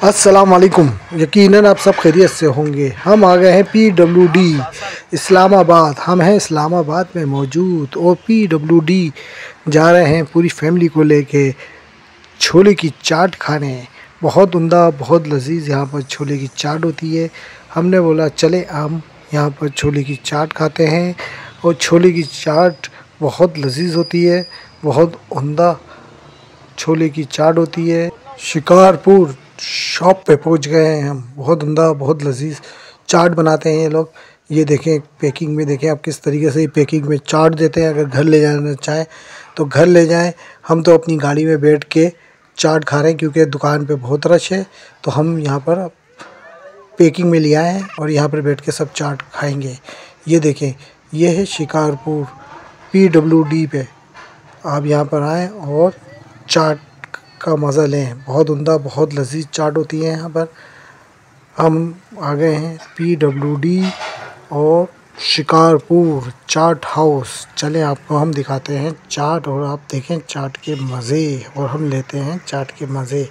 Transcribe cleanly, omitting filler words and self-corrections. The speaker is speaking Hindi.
अस्सलाम वालेकुम। यकीनन आप सब खैरियत से होंगे। हम आ गए हैं PWD इस्लामाबाद। हम हैं इस्लामाबाद में मौजूद और PWD जा रहे हैं पूरी फैमिली को लेके छोले की चाट खाने। बहुत उम्दा, बहुत लजीज यहाँ पर छोले की चाट होती है। हमने बोला चले हम यहाँ पर छोले की चाट खाते हैं और छोले की चाट बहुत लजीज होती है, बहुत उम्दा छोले की चाट होती है। शिकारपुर शॉप पे पहुंच गए हैं हम। बहुत उम्दा, बहुत लजीज चाट बनाते हैं ये लोग। ये देखें पैकिंग में, देखें आप किस तरीके से पैकिंग में चाट देते हैं। अगर घर ले जाना चाहें तो घर ले जाएं। हम तो अपनी गाड़ी में बैठ के चाट खा रहे हैं क्योंकि दुकान पे बहुत रश है, तो हम यहाँ पर पैकिंग में ले आए हैं और यहाँ पर बैठ के सब चाट खाएंगे। ये देखें, ये है शिकारपुर PWD पे। आप यहाँ पर आएँ और चाट का मज़ा लें। बहुत उम्दा, बहुत लजीज चाट होती है यहाँ पर। हम आ गए हैं PWD और शिकारपुर चाट हाउस। चलें आपको हम दिखाते हैं चाट और आप देखें चाट के मज़े और हम लेते हैं चाट के मज़े।